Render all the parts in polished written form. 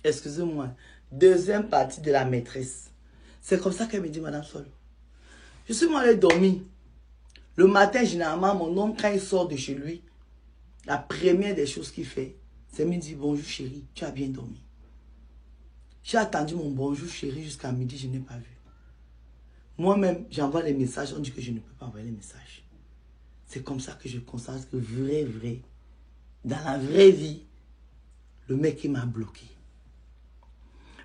Excusez-moi. Deuxième partie de la maîtresse. C'est comme ça qu'elle me dit, Madame Sol. Je suis allée dormir. Le matin, généralement, mon homme, quand il sort de chez lui, la première des choses qu'il fait, c'est me dire, bonjour chérie, tu as bien dormi. J'ai attendu mon bonjour chérie jusqu'à midi, je n'ai pas vu. Moi-même, j'envoie les messages, on dit que je ne peux pas envoyer les messages. C'est comme ça que je constate que vrai, dans la vraie vie, le mec il m'a bloqué.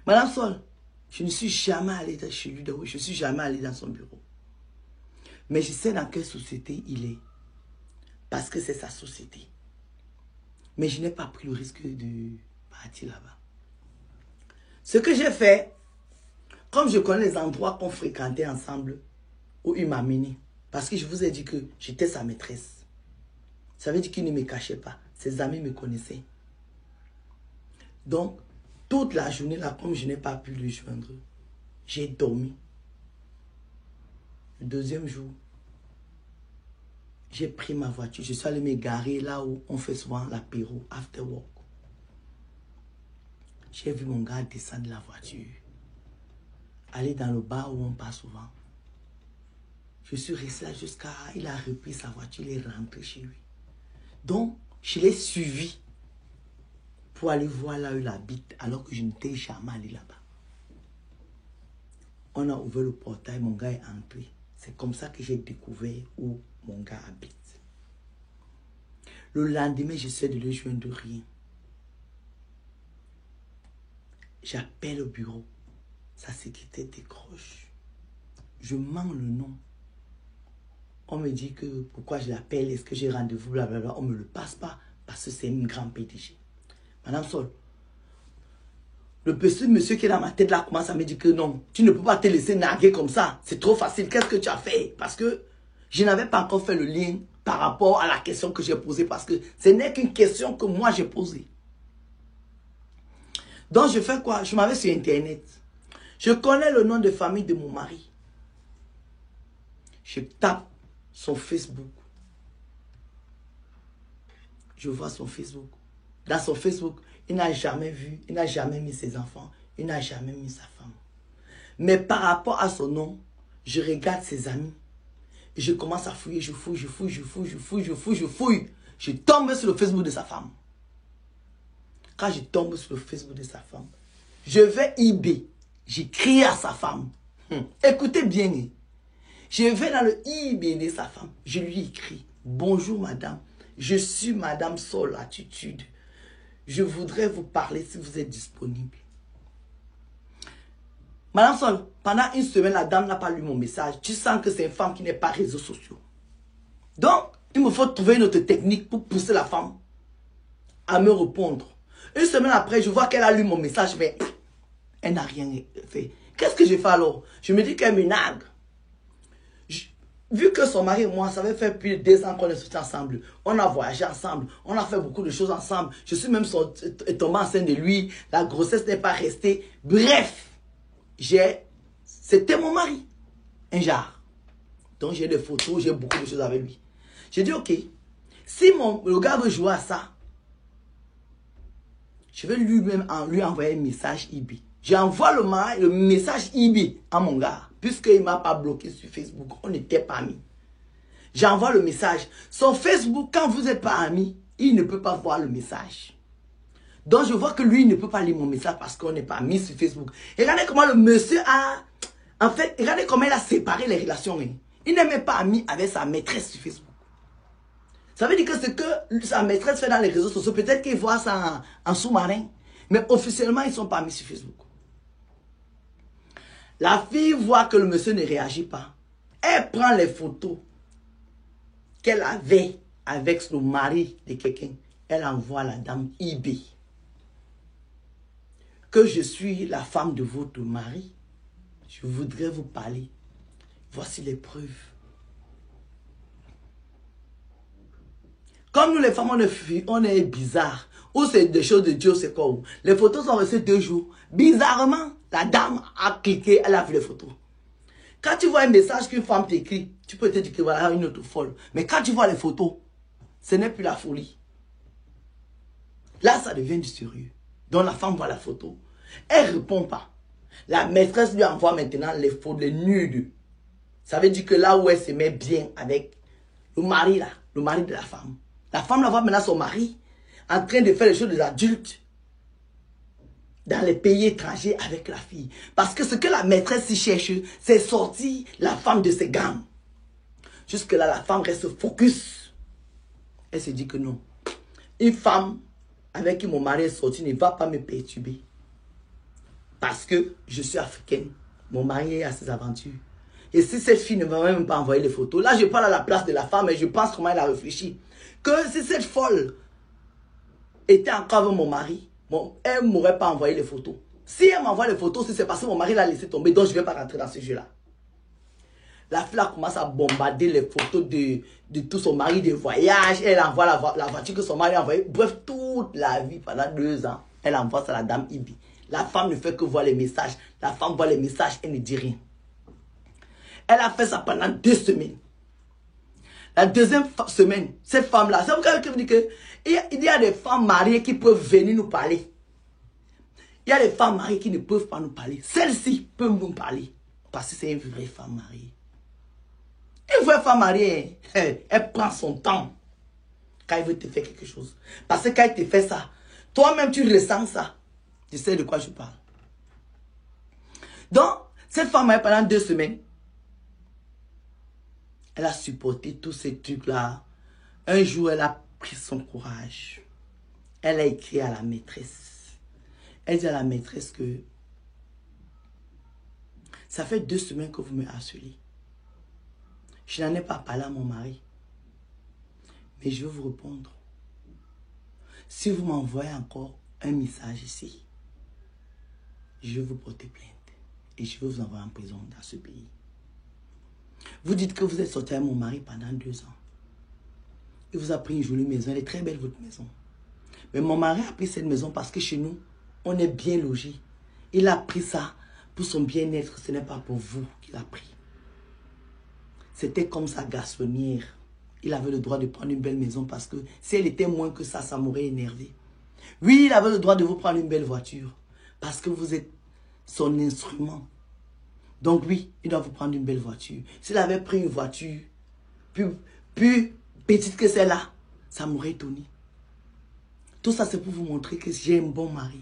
Madame Sol, je ne suis jamais allé chez lui, je ne suis jamais allé dans son bureau. Mais je sais dans quelle société il est. Parce que c'est sa société. Mais je n'ai pas pris le risque de partir là-bas. Ce que j'ai fait, comme je connais les endroits qu'on fréquentait ensemble, où il m'a amené, parce que je vous ai dit que j'étais sa maîtresse. Ça veut dire qu'il ne me cachait pas. Ses amis me connaissaient. Donc, toute la journée là, comme je n'ai pas pu le joindre, j'ai dormi. Le deuxième jour, j'ai pris ma voiture. Je suis allé me garer là où on fait souvent l'apéro, after work. J'ai vu mon gars descendre de la voiture, aller dans le bar où on passe souvent. Je suis resté là jusqu'à... Il a repris sa voiture, il est rentré chez lui. Donc, je l'ai suivi pour aller voir là où il habite, alors que je n'étais jamais allé là-bas. On a ouvert le portail, mon gars est entré. C'est comme ça que j'ai découvert où mon gars habite. Le lendemain, j'essaie de le joindre de rien. J'appelle au bureau. Sa secrétaire décroche. Je mens le nom. On me dit que pourquoi je l'appelle, est-ce que j'ai rendez-vous, blablabla. On ne me le passe pas parce que c'est une grande PDG. Madame Sol, le petit monsieur qui est dans ma tête là commence à me dire que non, tu ne peux pas te laisser narguer comme ça. C'est trop facile. Qu'est-ce que tu as fait? Parce que je n'avais pas encore fait le lien par rapport à la question que j'ai posée. Parce que ce n'est qu'une question que moi j'ai posée. Donc je fais quoi? Je m'avais sur Internet. Je connais le nom de famille de mon mari. Je tape son Facebook. Je vois son Facebook. Dans son Facebook, il n'a jamais vu, il n'a jamais mis ses enfants, il n'a jamais mis sa femme. Mais par rapport à son nom, je regarde ses amis. Et je commence à fouiller, je fouille. Je tombe sur le Facebook de sa femme. Quand je tombe sur le Facebook de sa femme, je vais eBay. J'écris à sa femme. Écoutez bien. Je vais dans le eBay de sa femme. Je lui écris. Bonjour madame. Je suis madame Sol Attitude. Je voudrais vous parler si vous êtes disponible. Madame Sol, pendant une semaine, la dame n'a pas lu mon message. Tu sens que c'est une femme qui n'est pas réseaux sociaux. Donc, il me faut trouver une autre technique pour pousser la femme à me répondre. Une semaine après, je vois qu'elle a lu mon message, mais elle n'a rien fait. Qu'est-ce que je fais alors? Je me dis qu'elle me nargue. Vu que son mari et moi, ça fait fait plus de 2 ans qu'on est sortis ensemble. On a voyagé ensemble. On a fait beaucoup de choses ensemble. Je suis même tombée enceinte de lui. La grossesse n'est pas restée. Bref, c'était mon mari. Un genre. Donc j'ai des photos, j'ai beaucoup de choses avec lui. J'ai dit, ok, si le gars veut jouer à ça, je vais lui envoyer un message eBay. J'envoie le message eBay à mon gars. Puisqu'il ne m'a pas bloqué sur Facebook, on n'était pas amis. J'envoie le message. Son Facebook, quand vous n'êtes pas amis, il ne peut pas voir le message. Donc je vois que lui, il ne peut pas lire mon message parce qu'on n'est pas amis sur Facebook. Et regardez comment le monsieur a... En fait, regardez comment il a séparé les relations. Il n'est même pas ami avec sa maîtresse sur Facebook. Ça veut dire que ce que sa maîtresse fait dans les réseaux sociaux, peut-être qu'il voit ça en sous-marin. Mais officiellement, ils ne sont pas amis sur Facebook. La fille voit que le monsieur ne réagit pas. Elle prend les photos qu'elle avait avec le mari de quelqu'un. Elle envoie à la dame eBay. Que je suis la femme de votre mari. Je voudrais vous parler. Voici les preuves. Comme nous les femmes, on est bizarres. Ou c'est des choses de Dieu, c'est quoi? Les photos sont restées 2 jours. Bizarrement, la dame a cliqué, elle a vu les photos. Quand tu vois un message qu'une femme t'écrit, tu peux te dire que voilà une autre folle. Mais quand tu vois les photos, ce n'est plus la folie. Là, ça devient du sérieux. Donc la femme voit la photo. Elle ne répond pas. La maîtresse lui envoie maintenant les photos, les nudes. Ça veut dire que là où elle se met bien avec le mari là, le mari de la femme la voit maintenant son mari en train de faire les choses des adultes dans les pays étrangers avec la fille. Parce que ce que la maîtresse y cherche, c'est sortir la femme de ses gammes. Jusque là, la femme reste focus. Elle se dit que non. Une femme avec qui mon mari est sorti ne va pas me perturber. Parce que je suis africaine. Mon mari est à ses aventures. Et si cette fille ne va même pas envoyer les photos, là je parle à la place de la femme et je pense comment elle a réfléchi. Que si cette folle était encore avec mon mari, elle ne m'aurait pas envoyé les photos. Si elle m'envoie les photos, c'est parce que mon mari l'a laissé tomber, donc je ne vais pas rentrer dans ce jeu-là. La fille commence à bombarder les photos de tout son mari, de voyage. Elle envoie la voiture que son mari a envoyée. Bref, toute la vie, pendant 2 ans, elle envoie ça à la dame Ibi. La femme ne fait que voir les messages. La femme voit les messages, elle ne dit rien. Elle a fait ça pendant 2 semaines. La deuxième semaine, cette femme-là, c'est pourquoi je dis que il y a des femmes mariées qui peuvent venir nous parler. Il y a des femmes mariées qui ne peuvent pas nous parler. Celle-ci peut nous parler. Parce que c'est une vraie femme mariée. Une vraie femme mariée, elle prend son temps quand elle veut te faire quelque chose. Parce que quand elle te fait ça, toi-même tu ressens ça. Tu sais de quoi je parle. Donc, cette femme mariée pendant 2 semaines, elle a supporté tous ces trucs-là. Un jour, elle a pris son courage. Elle a écrit à la maîtresse. Elle dit à la maîtresse que ça fait 2 semaines que vous me harcelez. Je n'en ai pas parlé à mon mari. Mais je vais vous répondre. Si vous m'envoyez encore un message ici, je vais vous porter plainte. Et je vais vous envoyer en prison dans ce pays. Vous dites que vous êtes sorti avec mon mari pendant 2 ans. Il vous a pris une jolie maison. Elle est très belle, votre maison. Mais mon mari a pris cette maison parce que chez nous, on est bien logé. Il a pris ça pour son bien-être. Ce n'est pas pour vous qu'il a pris. C'était comme sa garçonnière. Il avait le droit de prendre une belle maison parce que si elle était moins que ça m'aurait énervé. Oui, il avait le droit de vous prendre une belle voiture parce que vous êtes son instrument. Donc oui, il doit vous prendre une belle voiture. S'il avait pris une voiture plus petite que celle-là, ça m'aurait étonné. Tout ça, c'est pour vous montrer que j'ai un bon mari.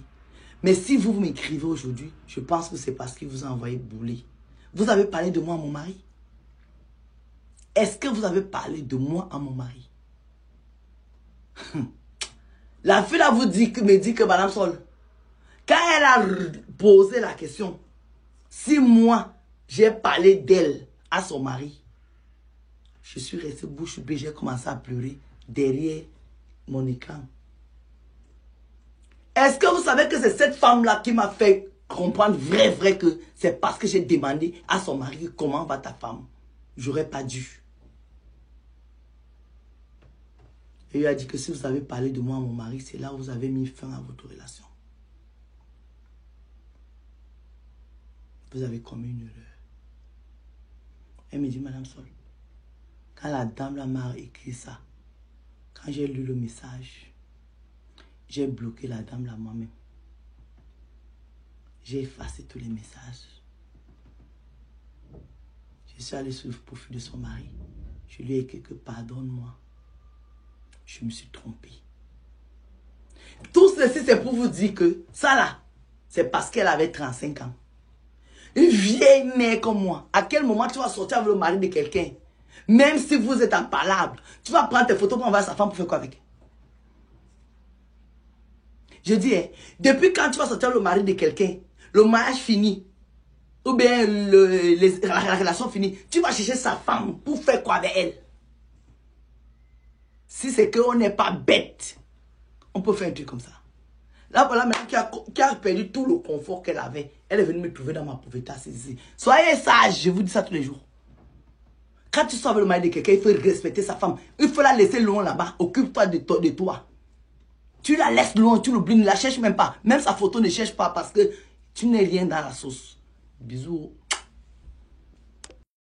Mais si vous m'écrivez aujourd'hui, je pense que c'est parce qu'il vous a envoyé bouler. Vous avez parlé de moi à mon mari? Est-ce que vous avez parlé de moi à mon mari? La fille là me dit que Madame Sol, quand elle a posé la question, si moi j'ai parlé d'elle à son mari, je suis resté bouche bée, j'ai commencé à pleurer derrière mon écran. Est-ce que vous savez que c'est cette femme-là qui m'a fait comprendre vrai que c'est parce que j'ai demandé à son mari comment va ta femme? J'aurais pas dû. Et il a dit que si vous avez parlé de moi à mon mari, c'est là où vous avez mis fin à votre relation. Vous avez commis une erreur. Elle me dit, Madame Sol, quand la dame là m'a écrit ça, quand j'ai lu le message, j'ai bloqué la dame là moi-même. J'ai effacé tous les messages. Je suis allé sur le profil de son mari. Je lui ai écrit que pardonne-moi. Je me suis trompé. Tout ceci, c'est pour vous dire que ça là, c'est parce qu'elle avait 35 ans. Une vieille mère comme moi, à quel moment tu vas sortir avec le mari de quelqu'un? Même si vous êtes impalable, tu vas prendre tes photos pour envoyer sa femme pour faire quoi avec? Je dis, depuis quand tu vas sortir avec le mari de quelqu'un, le mariage fini, ou bien la relation finie, tu vas chercher sa femme pour faire quoi avec elle? Si c'est qu'on n'est pas bête, on peut faire un truc comme ça. Là, voilà maintenant qui a perdu tout le confort qu'elle avait. Elle est venue me trouver dans ma pauvreté assise. Soyez sage, je vous dis ça tous les jours. Quand tu sors avec le mari de quelqu'un, il faut respecter sa femme. Il faut la laisser loin là-bas. Occupe-toi de toi. Tu la laisses loin, tu l'oublies, ne la cherches même pas. Même sa photo ne cherche pas parce que tu n'es rien dans la sauce. Bisous.